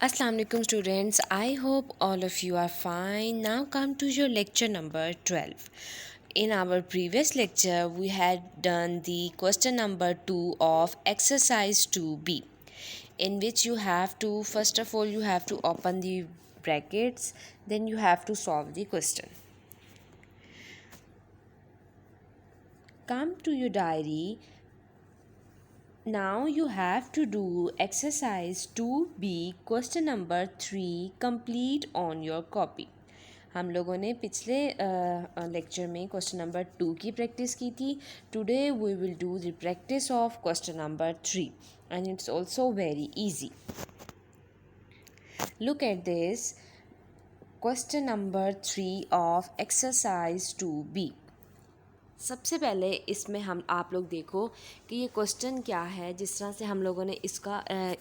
Assalamu alaikum students. I hope all of you are fine. Now come to your lecture number 12. In our previous lecture we had done the question number 2 of exercise 2b, in which you have to, first of all, you have to open the brackets, then you have to solve the question. Come to your diary. Now you have to do exercise 2b question number 3 complete on your copy. हम लोगों ने पिछले lecture में question number 2 की practice की थी. Today we will do the practice of question number 3 and it's also very easy. Look at this question number 3 of exercise 2b. सबसे पहले इसमें हम आप लोग देखो कि ये क्वेश्चन क्या है. जिस तरह से हम लोगों ने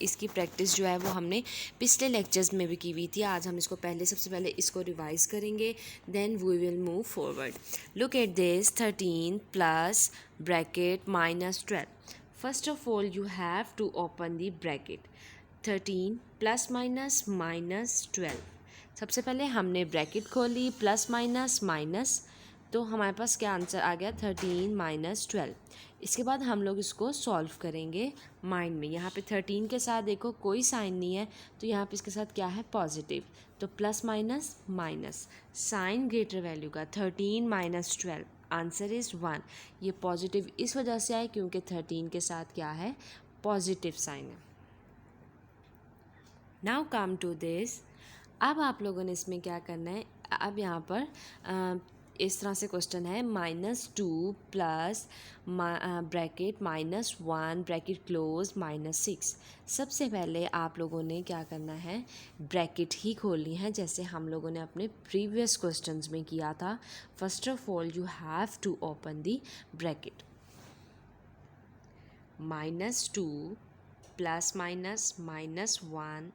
इसकी प्रैक्टिस जो है वो हमने पिछले लेक्चर्स में भी की हुई थी. आज हम इसको सबसे पहले इसको रिवाइज करेंगे, then we will move forward. Look at this 13 plus bracket minus 12. First of all you have to open the bracket. 13 plus minus minus 12. सबसे पहले हमने ब्रैकेट खोली, प्लस माइनस माइनस, तो हमारे पास क्या आंसर आ गया 13 माइनस 12. इसके बाद हम लोग इसको सॉल्व करेंगे माइंड में. यहाँ पे 13 के साथ देखो कोई साइन नहीं है, तो यहाँ पे इसके साथ क्या है पॉजिटिव, तो plus minus minus, sign greater value का 13 माइनस 12, आंसर इज़ 1. ये पॉजिटिव इस वजह से आए क्योंकि 13 के साथ क्या है पॉजिटिव साइन है. Now come to this. अब आप लोगों ने इसमें क्या करना है, अब यहाँ पर इस तरह से क्वेश्चन है -2 प्लस ब्रैकेट -1 ब्रैकेट क्लोज -6. सबसे पहले आप लोगों ने क्या करना है, ब्रैकेट ही खोलनी है जैसे हम लोगों ने अपने प्रीवियस क्वेश्चंस में किया था. First of all you have to open the bracket. -2 plus minus -1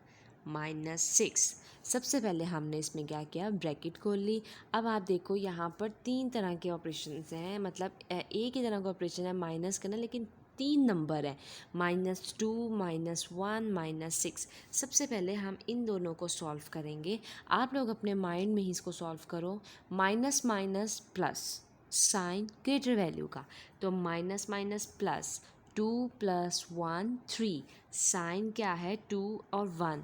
-6. सबसे पहले हमने इसमें क्या किया, ब्रैकेट खोल ली. अब आप देखो यहाँ पर 3 तरह के ऑपरेशंस हैं, मतलब एक ही तरह का ऑपरेशन है माइनस करना, लेकिन 3 नंबर है, -2 -1 -6. सबसे पहले हम इन दोनों को सॉल्व करेंगे. आप लोग अपने माइंड में ही इसको सॉल्व करो. Minus minus plus, sign greater value का, तो माइनस माइनस प्लस 2 + 1 3, साइन क्या है 2 और 1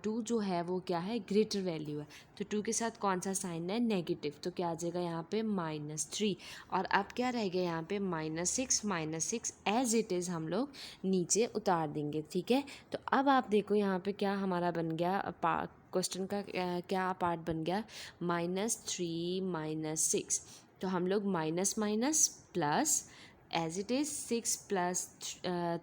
2 जो है वो क्या है ग्रेटर वैल्यू है, तो 2 के साथ कौन सा साइन है नेगेटिव, तो क्या आ जाएगा यहाँ पे -3. और अब क्या रह गया यहाँ पे -6 एज इट इज़ हम लोग नीचे उतार देंगे. ठीक है, तो अब आप देखो यहाँ पे क्या हमारा बन गया, क्वेश्चन का क्या पार्ट बन गया, -3 -6. तो हम लोग minus minus plus as it is 6 +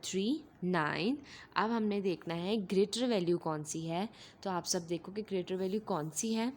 3 9. अब हमने देखना है ग्रेटर वैल्यू कौन सी है, तो आप सब देखो कि ग्रेटर वैल्यू कौन सी है.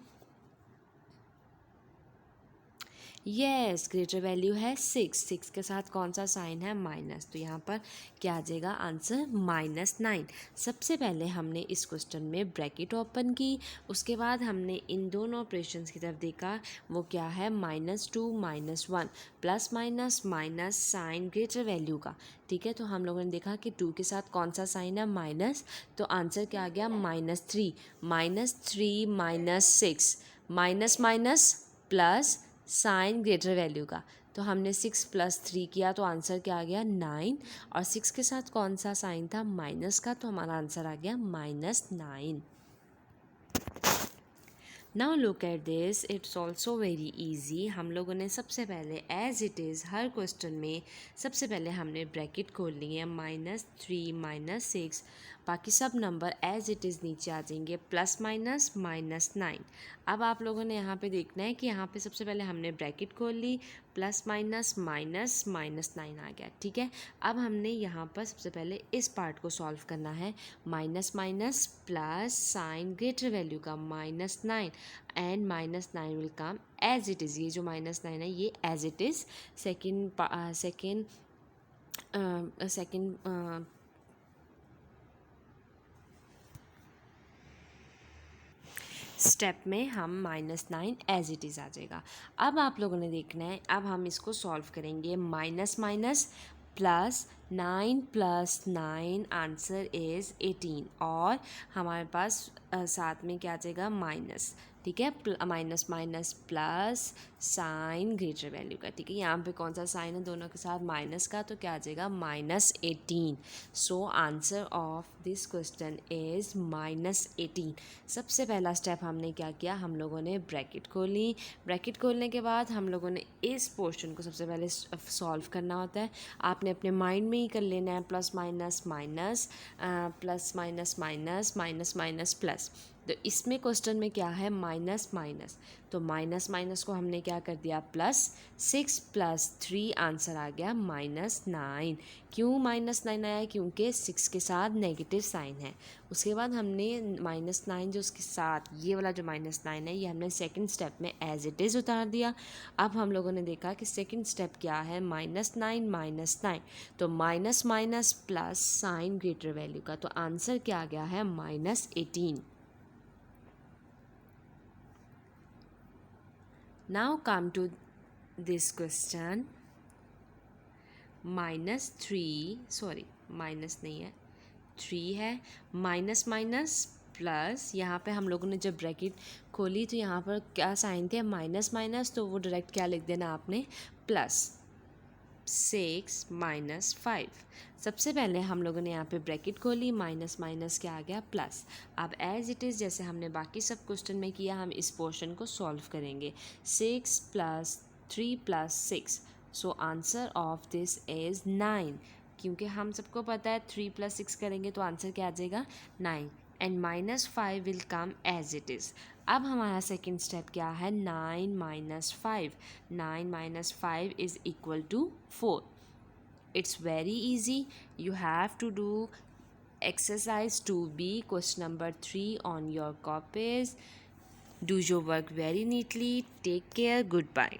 येस, ग्रेटर वैल्यू है 6 के साथ कौन सा साइन है माइनस, तो यहाँ पर क्या आ जाएगा आंसर -9. सबसे पहले हमने इस क्वेश्चन में ब्रैकेट ओपन की, उसके बाद हमने इन दोनों ऑपरेशंस की तरफ देखा, वो क्या है -2 -1 plus minus minus sign greater value का. ठीक है, तो हम लोगों ने देखा कि 2 के साथ कौन सा साइन है माइनस, तो आंसर क्या आ गया -3 -6 minus minus plus sign greater value का, तो हमने 6 + 3 किया, तो आंसर क्या आ गया 9. और 6 के साथ कौन सा साइन था माइनस का, तो हमारा आंसर आ गया -9. Now look at this, it's also very easy. हम लोगों ने सबसे पहले एज इट इज़ हर क्वेश्चन में सबसे पहले हमने ब्रैकेट खोल ली है, -3 -6, बाकी सब नंबर एज इट इज़ नीचे आ जाएंगे, प्लस माइनस -9. अब आप लोगों ने यहाँ पे देखना है कि यहाँ पे सबसे पहले हमने ब्रैकेट खोल ली, प्लस माइनस माइनस -9 आ गया. ठीक है, अब हमने यहाँ पर सबसे पहले इस पार्ट को सॉल्व करना है. Minus minus plus sign greater value का -9 and -9 will come as it is. ये जो -9 है ये as it is second step में हम -9 एज इट इज़ आ जाएगा. अब आप लोगों ने देखना है, अब हम इसको सॉल्व करेंगे. Minus minus plus 9 plus 9 answer is 18 और हमारे पास साथ में क्या आ जाएगा माइनस, ठीक है, minus minus plus sign greater value का, ठीक है। यहाँ पे कौन सा साइन है दोनों के साथ माइनस का, तो क्या आ जाएगा -18। So answer of this question is -18। सबसे पहला स्टेप हमने क्या किया, हम लोगों ने ब्रैकेट खोली। ब्रैकेट खोलने के बाद हम लोगों ने इस पोर्शन को सबसे पहले सॉल्व करना होता है। आपने अपने माइंड में ही कर लेना है, plus minus minus plus minus minus minus minus plus. तो इसमें क्वेश्चन में क्या है, माइनस माइनस, तो माइनस माइनस को हमने क्या कर दिया प्लस। 6 प्लस 3 आंसर आ गया -9। क्यों -9 आया, क्योंकि 6 के साथ नेगेटिव साइन है। उसके बाद हमने -9 जो उसके साथ ये वाला जो -9 है, ये हमने सेकंड स्टेप में एज इट इज़ उतार दिया। अब हम लोगों ने देखा कि सेकंड स्टेप क्या है, -9 तो minus minus plus sign greater value का, तो आंसर क्या आ गया है -18। Now come to this question. -3, sorry minus नहीं है, 3 है, माइनस माइनस प्लस, यहाँ पे हम लोगों ने जब ब्रैकेट खोली तो यहाँ पर क्या साइन थे, माइनस माइनस, तो वो डायरेक्ट क्या लिख देना आपने, प्लस 6 माइनस 5। सबसे पहले हम लोगों ने यहाँ पे ब्रैकेट खोली, माइनस माइनस क्या आ गया प्लस। अब एज इट इज़ जैसे हमने बाकी सब क्वेश्चन में किया, हम इस पोर्शन को सॉल्व करेंगे। 6 plus 3 plus 6, so answer of this is 9। क्योंकि हम सबको पता है 3 प्लस 6 करेंगे तो आंसर क्या आ जाएगा 9, and -5 will come as it is. अब हमारा सेकेंड स्टेप क्या है, 9 minus 5, 9 minus 5 is equal to 4। It's very easy. You have to do exercise 2B question number 3 on your copies. Do your work very neatly. Take care. Goodbye.